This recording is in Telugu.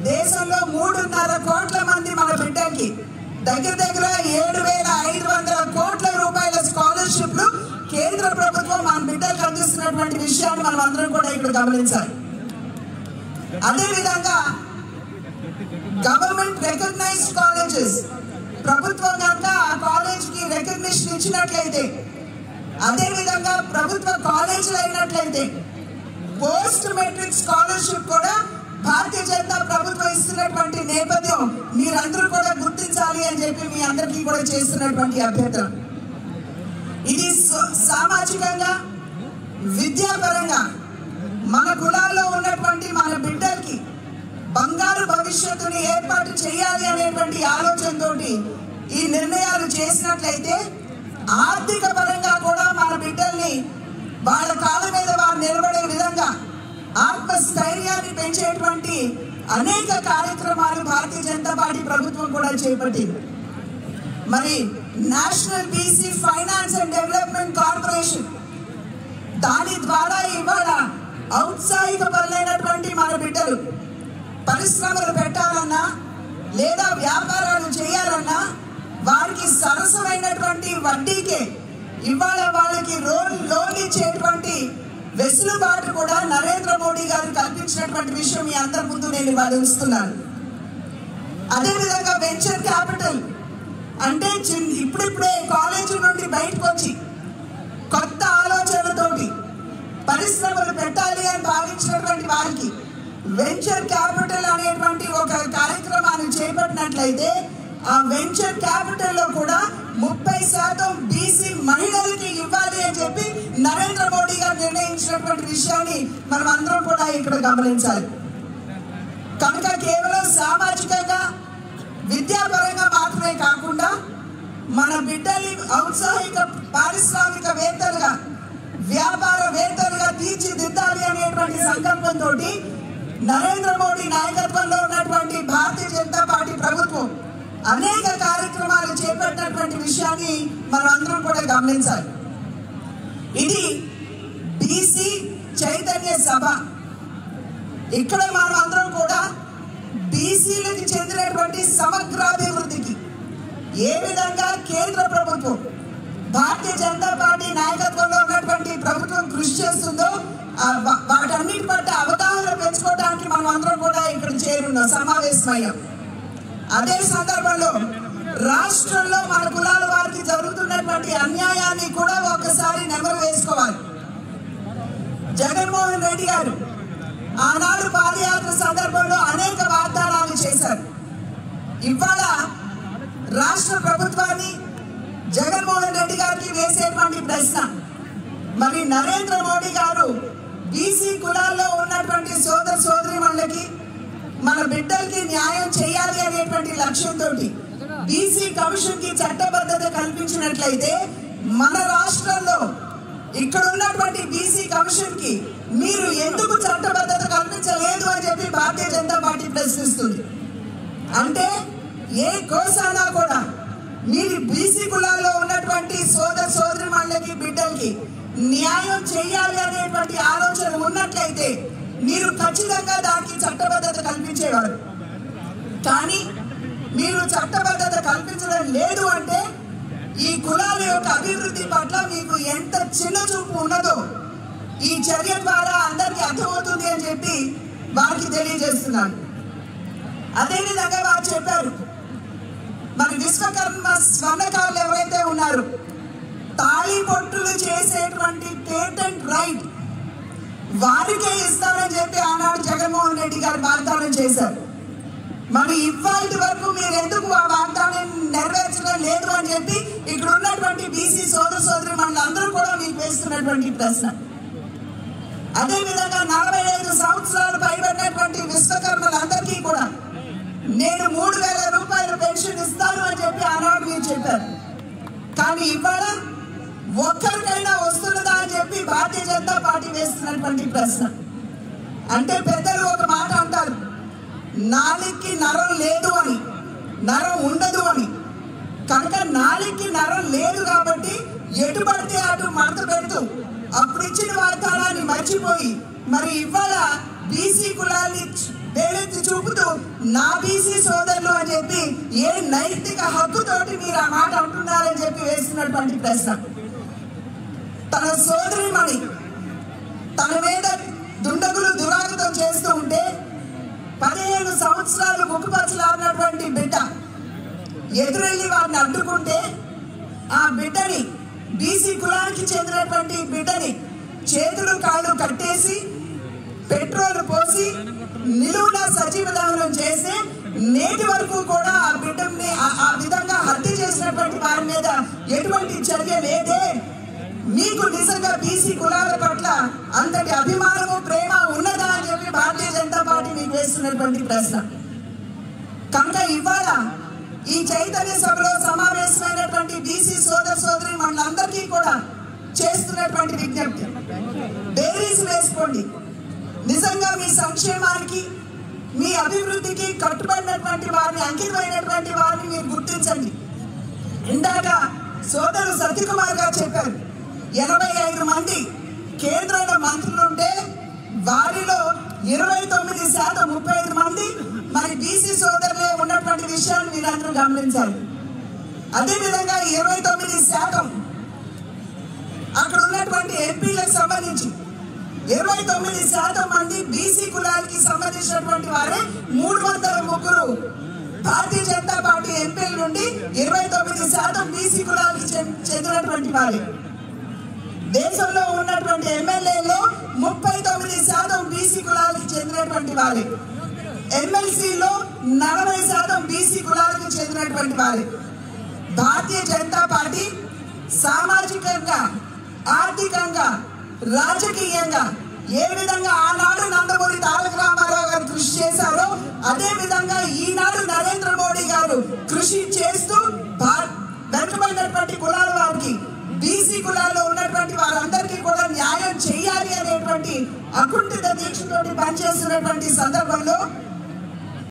దేశంలో 3.5 కోట్ల మంది మన బిడ్డలకి దగ్గర 7,500 కోట్ల రూపాయల స్కాలర్షిప్లు కేంద్ర ప్రభుత్వం మన బిడ్డలకు అందిస్తున్నటువంటి విషయాన్ని మనం అందరం కూడా ఇక్కడ గమనించాలి. అదేవిధంగా గవర్నమెంట్ రికగ్నైజ్డ్ కాలేజెస్, ప్రభుత్వం కనుక ఆ కాలేజ్కి రికగ్నిషన్ ఇచ్చినట్లయితే, అదేవిధంగా ప్రభుత్వ కాలేజీలు అయినట్లయితే పోస్ట్ మెట్రిక్ స్కాలర్షిప్ కూడా భారతీయ జనతా ప్రభుత్వం ఇస్తున్నటువంటి నేపథ్యం మీరందరూ కూడా గుర్తించాలి అని చెప్పి మీ అందరికీ కూడా చేస్తున్నటువంటి అభ్యర్థన. ఇది సామాజికంగా, విద్యాపరంగా మన కులాల్లో ఉన్నటువంటి మన బిడ్డలకి బంగారు భవిష్యత్తుని ఏర్పాటు చేయాలి అనేటువంటి ఆలోచనతో ఈ నిర్ణయాలు చేసినట్లయితే ఆర్థిక పరంగా కూడా మన బిడ్డల్ని వాళ్ళ కాళ్ళ మీద వారు నిలబడే విధంగా ఆత్మస్థైర్యాన్ని పెంచేటువంటి అనేక కార్యక్రమాలు భారతీయ జనతా పార్టీ ప్రభుత్వం కూడా చేపట్టింది. మరి national BC finance and development corporation, దాని ద్వారా ఇవాళ ఔత్సాహికపరులైనటువంటి మన బిడ్డలు పరిశ్రమలు పెట్టాలన్నా లేదా వ్యాపారాలు చేయాలన్నా వారికి సరసమైనటువంటి వడ్డీకే ఇవాళ వాళ్ళకి లోన్ ఇచ్చేటువంటి వెసులుబాటు కూడా నరేంద్ర మోడీ గారు కల్పించినటువంటి విషయం మీ అందరి ముందు నేను ఇవాళ ఉంచుతున్నాను. అదేవిధంగా వెంచర్ క్యాపిటల్ అంటే ఇప్పుడిప్పుడే కాలేజీ నుండి బయటకు వచ్చి కొత్త ఆలోచనలతోటి పరిశ్రమలు పెట్టాలి అని భావించినటువంటి వారికి వెంచర్ క్యాపిటల్ అనేటువంటి ఒక కార్యక్రమాన్ని చేపట్టినట్లయితే ఆ వెంచర్ క్యాపిటల్లో కూడా 30% బీసీ మహిళలకి ఇవ్వాలి అని చెప్పి నరేంద్ర మోడీ గారు నిర్ణయించినటువంటి విషయాన్ని మనం అందరం కూడా ఇక్కడ గమనించాలి. కనుక కేవలం సామాజికంగా, విద్యాపరంగా మాత్రమే కాకుండా మన బిడ్డల్ని ఔత్సాహిక పారిశ్రామికవేత్తలుగా, వ్యాపారవేత్తలుగా తీర్చిదిద్దాలి అనేటువంటి సంకల్పంతో నరేంద్ర మోడీ నాయకత్వంలో ఉన్నటువంటి భారతీయ జనతా పార్టీ ప్రభుత్వం అనేక కార్యక్రమాలు చేపట్టినటువంటి విషయాన్ని మనం అందరం కూడా గమనించాలి. ఇది బీసీ చైతన్య సభ. ఇక్కడ మనం అందరం కూడా బీసీలకు చెందినటువంటి సమగ్రాభివృద్ధికి ఏ విధంగా కేంద్ర ప్రభుత్వం, భారతీయ జనతా పార్టీ నాయకత్వంలో ఉన్నటువంటి ప్రభుత్వం కృషి చేస్తుందో వాటన్నిటి పట్ల అవగాహన పెంచుకోవడానికి మనం అందరం కూడా ఇక్కడ చేరున్నాం, సమావేశమయ్యాం. అదే సందర్భంలో రాష్ట్రంలో మన కులాల వారికి జరుగుతున్నటువంటి అన్యాయాన్ని కూడా ఒకసారి నెమరు వేసుకోవాలి. జగన్మోహన్ రెడ్డి గారు ఆనాడు పాదయాత్ర సందర్భంలో అనేక వాగ్దానాలు చేశారు. ఇవాళ రాష్ట్ర ప్రభుత్వాన్ని జగన్మోహన్ రెడ్డి గారికి వేసేటువంటి ప్రశ్న, మరి నరేంద్ర మోడీ గారు బీసీ కులాల్లో ఉన్నటువంటి సోదర సోదరీమణులకి, మన బిడ్డలకి న్యాయం చేయాలి అనేటువంటి లక్ష్యంతో బీసీ కమిషన్ కి చట్టబద్ధత కల్పించినట్లయితే మన రాష్ట్రంలో ఇక్కడ ఉన్నటువంటి బీసీ కమిషన్ కి మీరు ఎందుకు చట్టబద్ధత కల్పించలేదు అని చెప్పి భారతీయ జనతా పార్టీ ప్రశ్నిస్తుంది. అంటే ఏ కోసానా కూడా మీరు బీసీ కులాల్లో ఉన్నటువంటి సోదర సోదరీమణులకి, బిడ్డలకి న్యాయం చేయాలి అనేటువంటి ఆలోచన ఉన్నట్లయితే మీరు ఖచ్చితంగా దానికి చట్టబద్ధత కల్పించేవారు. కానీ మీరు చట్టబద్ధత కల్పించడం లేదు అంటే ఈ కులాల యొక్క అభివృద్ధి పట్ల మీకు ఎంత చిన్న చూపు ఉన్నదో ఈ చర్య ద్వారా అందరికీ అర్థమవుతుంది అని చెప్పి వారికి తెలియజేస్తున్నాను. అదేవిధంగా వారు చెప్పారు, మన విశ్వకర్మ స్వర్ణకారులు ఎవరైతే ఉన్నారు, తాళి పొట్టులు చేసేటువంటి పేటెంట్ రైట్ వారికే ఇస్తారని చెప్పి ఆనాడు జగన్మోహన్ రెడ్డి గారు వాగ్దానం చేశారు. మరి ఇవాళ వరకు మీరు ఎందుకు ఆ వాగ్దానం నెరవేర్చడం లేదు అని చెప్పి ఇక్కడ ఉన్నటువంటి బీసీ సోదర సోదరీమణులు అందరూ కూడా మీకు వేస్తున్నటువంటి ప్రశ్న. అదేవిధంగా 45 సంవత్సరాలు పైబడినటువంటి విశ్వకర్మలందరికీ కూడా నేను 3,000 రూపాయల పెన్షన్ ఇస్తాను అని చెప్పి ఆనాడు మీరు చెప్పారు. కానీ ఇవాళ ఒక్కరికైనా వస్తున్నదా అని చెప్పి భారతీయ జనతా పార్టీ వేస్తున్నటువంటి ప్రశ్న. అంటే పెద్దలు ఒక మాట అంటారు, నాలికి నరం లేదు అని, నరం ఉండదు అని. కనుక నాలికి నరం లేదు కాబట్టి ఎటు పడితే అటు మడత పెడుతూ అప్పుడు ఇచ్చిన వాగ్దానాన్ని మర్చిపోయి మరి ఇవాళ బీసీ కులాన్ని వేలెత్తి చూపుతూ నా బీసీ సోదరులు అని చెప్పి ఏ నైతిక హక్కుతోటి మీరు ఆ మాట అంటున్నారని చెప్పి వేస్తున్నటువంటి ప్రశ్న. తన సోదరిమణి తన మీద దుండగులు దురాగతం చేస్తూ ఉంటే 15 సంవత్సరాలు ముక్కుపచ్చలాడినటువంటి బిడ్డ ఎదురెళ్ళి వారిని అడ్డుకుంటే ఆ బిడ్డని బీసీ కులానికి చెందినటువంటి బిడ్డని చేతులు కాళ్ళు కట్టేసి పెట్రోల్ పోసి నిలువున సజీవ దహనం చేసి నేటి వరకు కూడా ఆ బిడ్డని ఆ విధంగా హత్య చేసినటువంటి వారి మీద ఎటువంటి చర్య లేదే. మీకు నిజంగా బీసీ కులాల పట్ల అంతటి అభిమానము ప్రేమ ఉన్నదా అని చెప్పి భారతీయ జనతా పార్టీ మీకు వేస్తున్నటువంటి ప్రశ్న. కనుక ఇవాళ ఈ చైతన్య సభలో సమావేశమైనటువంటి బీసీ సోదర సోదరి మనందరికీ కూడా చేస్తున్నటువంటి విజ్ఞప్తి, బేరీస్ వేసుకోండి. నిజంగా మీ సంక్షేమానికి మీ అభివృద్ధికి కట్టుబడినటువంటి వారిని, అంకితమైనటువంటి వారిని మీరు గుర్తించండి. ఇందాక సోదరుడు సత్యకుమార్ గారు చెప్పారు, 85 మంది కేంద్రంలో మంత్రులు ఉంటే వారిలో 29% 35 మంది మరి బీసీ సోదరులే ఉన్నటువంటి విషయాన్ని మీరందరూ గమనించాలి. అదేవిధంగా 29% అక్కడ ఉన్నటువంటి ఎంపీలకు సంబంధించి 29% మంది బీసీ కులానికి సంబంధించినటువంటి వారే 303 భారతీయ జనతా పార్టీ ఎంపీల నుండి 29% బీసీ కులానికి చెందినటువంటి వారే. దేశంలో ఉన్నటువంటి ఎమ్మెల్యేలో 39% బీసీ కులాలకు చెందినటువంటి వారే. ఎమ్మెల్సీలో 40% బీసీ కులాలకు చెందినటువంటి వారే. భారతీయ జనతా పార్టీ సామాజికంగా, ఆర్థికంగా, రాజకీయంగా ఏ విధంగా ఆనాడు నందమూరి తారక రామారావు గారు కృషి చేశారో అదే విధంగా ఈనాడు నరేంద్ర మోడీ గారు కృషి చేస్తూ వెనుకబడినటువంటి కులాల వారికి, బీసీ కులాల్లో ఉన్నటువంటి వారందరికీ కూడా న్యాయం చేయాలి అనేటువంటి అకుంఠిత దీక్షతోటి పనిచేస్తున్నటువంటి సందర్భంలో